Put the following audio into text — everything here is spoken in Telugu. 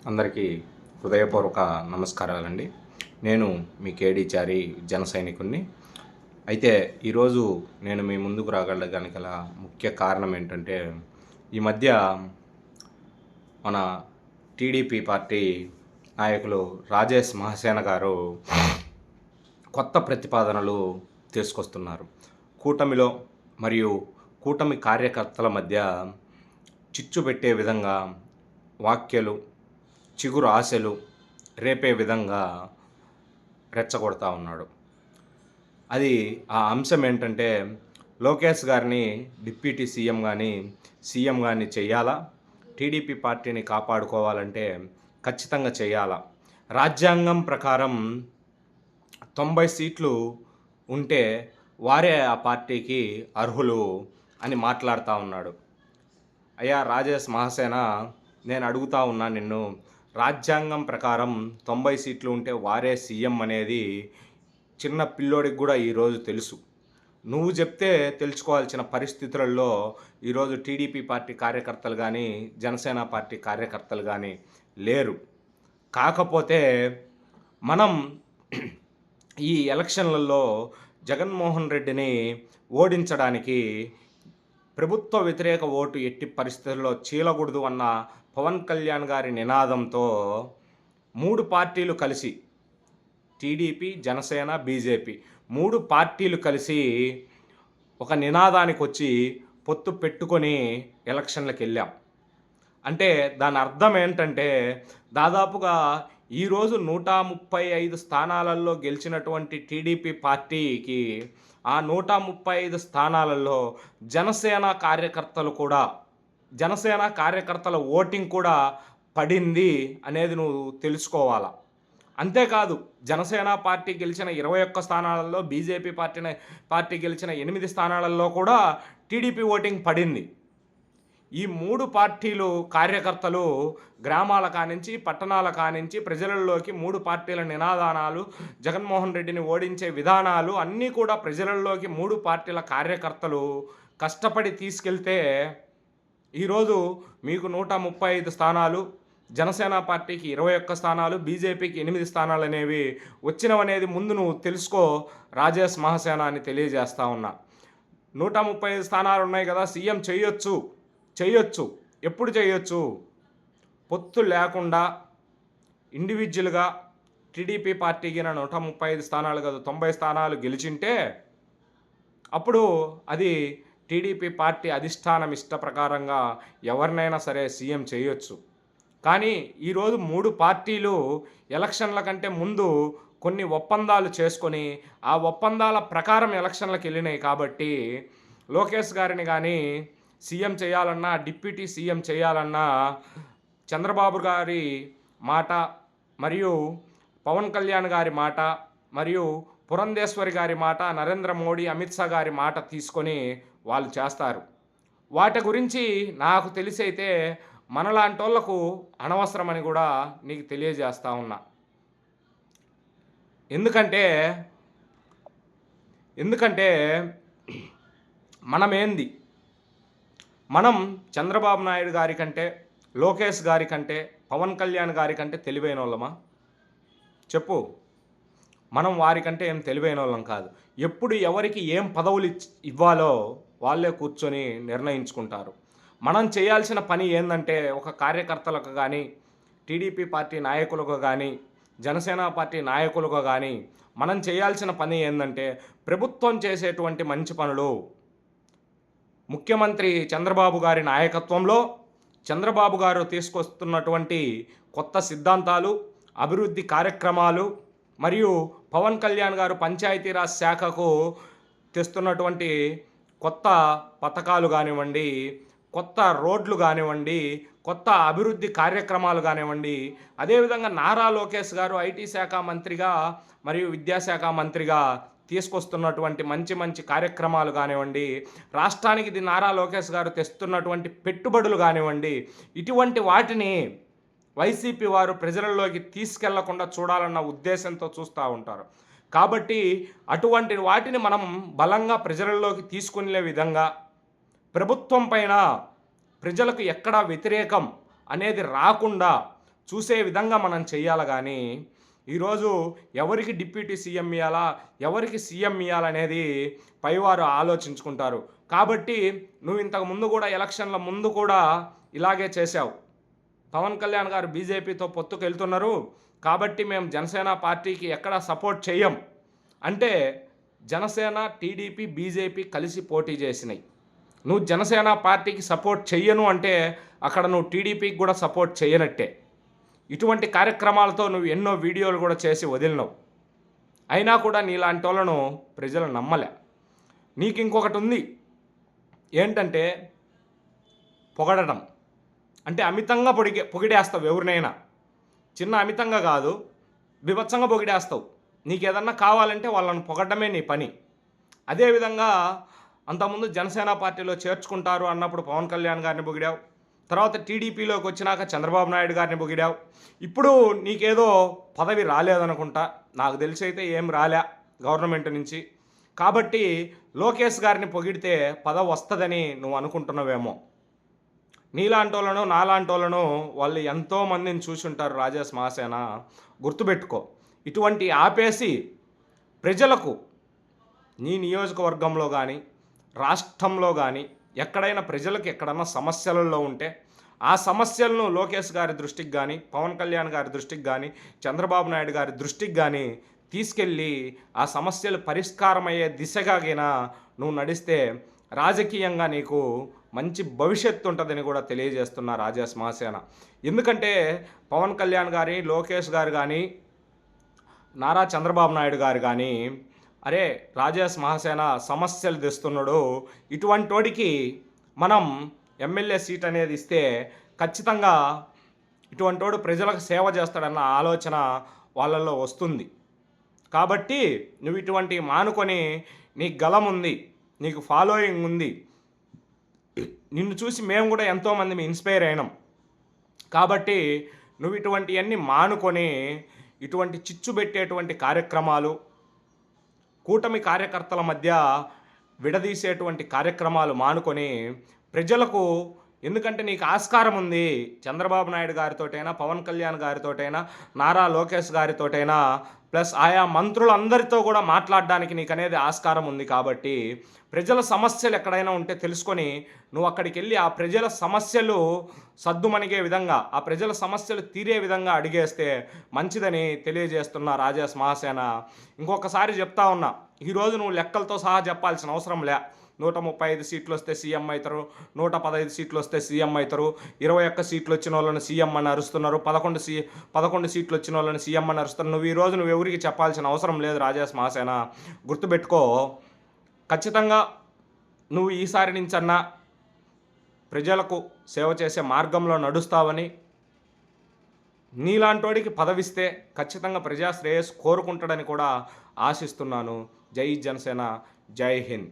అందరికీ హృదయపూర్వక నమస్కారాలండి. నేను మీ కేడి చారి జన సైనికుడిని. అయితే ఈరోజు నేను మీ ముందుకు రాగలగడానికి గల ముఖ్య కారణం ఏంటంటే, ఈ మధ్య మన టీడీపీ పార్టీ నాయకులు రాజేష్ మహాసేన గారు కొత్త ప్రతిపాదనలు తీసుకొస్తున్నారు. కూటమిలో మరియు కూటమి కార్యకర్తల మధ్య చిచ్చు పెట్టే విధంగా వ్యాఖ్యలు, చిగురు ఆశలు రేపే విధంగా రెచ్చగొడతా ఉన్నాడు. అది ఆ అంశం ఏంటంటే, లోకేష్ గారిని డిప్యూటీ సీఎం గాని చేయాలా? టీడీపీ పార్టీని కాపాడుకోవాలంటే ఖచ్చితంగా చేయాలా? రాజ్యాంగం ప్రకారం 90 సీట్లు ఉంటే వారే ఆ పార్టీకి అర్హులు అని మాట్లాడుతూ ఉన్నాడు. అయ్యా రాజేష్ మహాసేన, నేను అడుగుతా ఉన్నా నిన్ను, రాజ్యాంగం ప్రకారం 90 సీట్లు ఉంటే వారే సీఎం అనేది చిన్న పిల్లోడికి కూడా ఈరోజు తెలుసు. నువ్వు చెప్తే తెలుసుకోవాల్సిన పరిస్థితులలో ఈరోజు టీడీపీ పార్టీ కార్యకర్తలు కానీ, జనసేన పార్టీ కార్యకర్తలు కానీ లేరు. కాకపోతే మనం ఈ ఎలక్షన్లలో జగన్మోహన్ రెడ్డిని ఓడించడానికి ప్రభుత్వ వ్యతిరేక ఓటు ఎట్టి పరిస్థితుల్లో చీలకూడదు అన్న పవన్ కళ్యాణ్ గారి నినాదంతో 3 పార్టీలు కలిసి, టీడీపీ, జనసేన, బీజేపీ 3 పార్టీలు కలిసి ఒక నినాదానికి వచ్చి పొత్తు పెట్టుకొని ఎలక్షన్లకు వెళ్ళాం. అంటే దాని అర్థం ఏంటంటే, దాదాపుగా ఈరోజు 135 స్థానాలలో గెలిచినటువంటి టీడీపీ పార్టీకి ఆ 135 స్థానాలలో జనసేన కార్యకర్తల ఓటింగ్ కూడా పడింది అనేది నువ్వు తెలుసుకోవాలా. అంతేకాదు, జనసేన పార్టీ గెలిచిన 21 స్థానాలలో, బీజేపీ పార్టీ గెలిచిన 8 స్థానాలలో కూడా టీడీపీ ఓటింగ్ పడింది. ఈ 3 పార్టీలు కార్యకర్తలు గ్రామాల కానించి, పట్టణాల కానించి ప్రజలలోకి 3 పార్టీల నినాదానాలు, జగన్మోహన్ రెడ్డిని ఓడించే విధానాలు అన్నీ కూడా ప్రజలలోకి 3 పార్టీల కార్యకర్తలు కష్టపడి తీసుకెళ్తే ఈరోజు మీకు 135 స్థానాలు, జనసేన పార్టీకి 21 స్థానాలు, బీజేపీకి 8 స్థానాలు అనేవి వచ్చినవనేది ముందు నువ్వు తెలుసుకో రాజేష్ మహాసేన అని తెలియజేస్తా ఉన్నా. 135 స్థానాలు ఉన్నాయి కదా, సీఎం చేయొచ్చు. ఎప్పుడు చేయొచ్చు? పొత్తు లేకుండా ఇండివిజువల్గా టీడీపీ పార్టీకి 135 స్థానాలు కాదు 90 స్థానాలు గెలిచింటే అప్పుడు అది టీడీపీ పార్టీ అధిష్టానం ఇష్ట ప్రకారంగా ఎవరినైనా సరే సీఎం చేయొచ్చు. కానీ ఈరోజు 3 పార్టీలు ఎలక్షన్ల కంటే ముందు కొన్ని ఒప్పందాలు చేసుకొని ఆ ఒప్పందాల ప్రకారం ఎలక్షన్లకు వెళ్ళినాయి. కాబట్టి లోకేష్ గారిని కానీ సీఎం చేయాలన్నా, డిప్యూటీ సీఎం చేయాలన్నా చంద్రబాబు గారి మాట మరియు పవన్ కళ్యాణ్ గారి మాట మరియు పురంధేశ్వరి గారి మాట, నరేంద్ర మోడీ, అమిత్ షా గారి మాట తీసుకొని వాళ్ళు చేస్తారు. వాటి గురించి నాకు తెలిసి అయితే మనలాంటి వాళ్ళకు అనవసరమని కూడా నీకు తెలియజేస్తా ఉన్నా. ఎందుకంటే మనం చంద్రబాబు నాయుడు గారి కంటే, లోకేష్ గారి కంటే, పవన్ కళ్యాణ్ గారి కంటే తెలివైన వాళ్ళమా? చెప్పు. మనం వారికంటే ఏం తెలివైన వాళ్ళం కాదు. ఎప్పుడు ఎవరికి ఏం పదవులు ఇవ్వాలో వాళ్ళే కూర్చొని నిర్ణయించుకుంటారు. మనం చేయాల్సిన పని ఏంటంటే, ఒక కార్యకర్తలకు కానీ, టీడీపీ పార్టీ నాయకులకు కానీ, జనసేన పార్టీ నాయకులకు కానీ మనం చేయాల్సిన పని ఏంటంటే, ప్రభుత్వం చేసేటువంటి మంచి పనులు, ముఖ్యమంత్రి చంద్రబాబు గారి నాయకత్వంలో చంద్రబాబు గారు తీసుకొస్తున్నటువంటి కొత్త సిద్ధాంతాలు, అభివృద్ధి కార్యక్రమాలు మరియు పవన్ కళ్యాణ్ గారు పంచాయతీరాజ్ శాఖకు తెస్తున్నటువంటి కొత్త పథకాలు కానివ్వండి, కొత్త రోడ్లు కానివ్వండి, కొత్త అభివృద్ధి కార్యక్రమాలు కానివ్వండి, అదేవిధంగా నారా లోకేష్ గారు ఐటీ శాఖ మంత్రిగా మరియు విద్యాశాఖ మంత్రిగా తీసుకొస్తున్నటువంటి మంచి కార్యక్రమాలు కానివ్వండి, రాష్ట్రానికి ఇది నారా లోకేష్ గారు తెస్తున్నటువంటి పెట్టుబడులు కానివ్వండి, ఇటువంటి వాటిని వైసీపీ వారు ప్రజలలోకి తీసుకెళ్లకుండా చూడాలన్న ఉద్దేశంతో చూస్తూ ఉంటారు. కాబట్టి అటువంటి వాటిని మనం బలంగా ప్రజలలోకి తీసుకునే విధంగా ప్రభుత్వం పైన ప్రజలకు ఎక్కడా వ్యతిరేకం అనేది రాకుండా చూసే విధంగా మనం చెయ్యాలి గానీ, ఈరోజు ఎవరికి డిప్యూటీ సీఎం ఇయ్యాలా, ఎవరికి సీఎం ఇయ్యాలనేది పైవారు ఆలోచించుకుంటారు. కాబట్టి నువ్వు ఇంతకు ముందు గూడా ఎలక్షన్‌ల ముందు కూడా ఇలాగే చేశావు. పవన్ కళ్యాణ్ గారు బీజేపీతో పొత్తుకెళ్తున్నారు. కాబట్టి మేము జనసేన పార్టీకి ఎక్కడ సపోర్ట్ చెయ్యం. అంటే జనసేన, టీడీపీ, బీజేపీ కలిసి పోటీ చేసినాయి. నువ్వు జనసేన పార్టీకి సపోర్ట్ చెయ్యను అంటే అక్కడ నువ్వు టీడీపీకి కూడా సపోర్ట్ చెయ్యనట్టే. ఇటువంటి కార్యక్రమాలతో నువ్వు ఎన్నో వీడియోలు కూడా చేసి వదిలినావు. అయినా కూడా నీలాంటోళ్ళను ప్రజలు నమ్మలే. నీకు ఇంకొకటి ఉంది. ఏంటంటే పొగడటం. అంటే అమితంగా పొగిడేస్తావు ఎవరినైనా. చిన్న అమితంగా కాదు, బీభత్సంగా పొగిడేస్తావు. నీకేదన్నా కావాలంటే వాళ్ళని పొగడమే నీ పని. అదేవిధంగా అంతకుముందు జనసేన పార్టీలో చేర్చుకుంటారు అన్నప్పుడు పవన్ కళ్యాణ్ గారిని పొగిడావు. తర్వాత టీడీపీలోకి వచ్చినాక చంద్రబాబు నాయుడు గారిని పొగిడావు. ఇప్పుడు నీకేదో పదవి రాలేదనుకుంటా. నాకు తెలిసి అయితే ఏం రాలే గవర్నమెంట్ నుంచి. కాబట్టి లోకేష్ గారిని పొగిడితే పదవి వస్తుందని నువ్వు అనుకుంటున్నావేమో. నీలాంటోళ్ళను, నాలాంటోళ్ళను వాళ్ళు ఎంతోమందిని చూసుంటారు రాజేష్ మహాసేన. గుర్తుపెట్టుకో. ఇటువంటి ఆపేసి ప్రజలకు నీ నియోజకవర్గంలో కానీ, రాష్ట్రంలో కానీ ఎక్కడైనా ప్రజలకు ఎక్కడన్నా సమస్యలలో ఉంటే ఆ సమస్యలను లోకేష్ గారి దృష్టికి కానీ, పవన్ కళ్యాణ్ గారి దృష్టికి కానీ, చంద్రబాబు నాయుడు గారి దృష్టికి కానీ తీసుకెళ్ళి ఆ సమస్యలు పరిష్కారమయ్యే దిశగాగిన నువ్వు నడిస్తే రాజకీయంగా నీకు మంచి భవిష్యత్తు ఉంటుందని కూడా తెలియజేస్తున్నా రాజేష్ మహాసేన. ఎందుకంటే పవన్ కళ్యాణ్ గారి, లోకేష్ గారు కానీ, నారా చంద్రబాబు నాయుడు గారు కానీ, అరే రాజేష్ మహాసేన సమస్యలు తెస్తున్నాడు, ఇటువంటి వాడికి మనం ఎమ్మెల్యే సీట్ అనేది ఇస్తే ఖచ్చితంగా ఇటువంటి వాడు ప్రజలకు సేవ చేస్తాడన్న ఆలోచన వాళ్ళల్లో వస్తుంది. కాబట్టి నువ్వు ఇటువంటి మానుకొని, నీకు గలం ఉంది, నీకు ఫాలోయింగ్ ఉంది, నిన్ను చూసి మేము కూడా ఎంతోమంది ఇన్స్పైర్ అయినాం. కాబట్టి నువ్వు ఇటువంటివన్నీ మానుకొని ఇటువంటి చిచ్చు పెట్టేటువంటి కార్యక్రమాలు, కూటమి కార్యకర్తల మధ్య విడదీసేటువంటి కార్యక్రమాలు మానుకొని ప్రజలకు, ఎందుకంటే నీకు ఆస్కారం ఉంది చంద్రబాబు నాయుడు గారితోటైనా, పవన్ కళ్యాణ్ గారితోటైనా, నారా లోకేష్ గారితోటైనా, ప్లస్ ఆయా మంత్రులందరితో కూడా మాట్లాడడానికి నీకు అనేది ఆస్కారం ఉంది. కాబట్టి ప్రజల సమస్యలు ఎక్కడైనా ఉంటే తెలుసుకొని నువ్వు అక్కడికి వెళ్ళి ఆ ప్రజల సమస్యలు సద్దుమణిగే విధంగా, ఆ ప్రజల సమస్యలు తీరే విధంగా అడిగేస్తే మంచిదని తెలియజేస్తున్నా రాజేష్ మహాసేన. ఇంకొకసారి చెప్తా ఉన్నా, ఈరోజు నువ్వు లెక్కలతో సహా చెప్పాల్సిన అవసరం లే. 135 సీట్లు వస్తే సీఎం అవుతారు, 115 సీట్లు వస్తే సీఎం అవుతారు, 21 సీట్లు వచ్చిన వాళ్ళని సీఎం అని అరుస్తున్నారు, 11 సీట్లు వచ్చిన వాళ్ళని సీఎం అని అరుస్తున్నారు. నువ్వు ఎవరికి చెప్పాల్సిన అవసరం లేదు రాజేష్ మహాసేన. గుర్తుపెట్టుకో. ఖచ్చితంగా నువ్వు ఈసారి నుంచన్నా ప్రజలకు సేవ చేసే మార్గంలో నడుస్తావని, నీలాంటోడికి పదవిస్తే ఖచ్చితంగా ప్రజా శ్రేయస్సు కోరుకుంటాడని కూడా ఆశిస్తున్నాను. జై జనసేన, జై హింద్.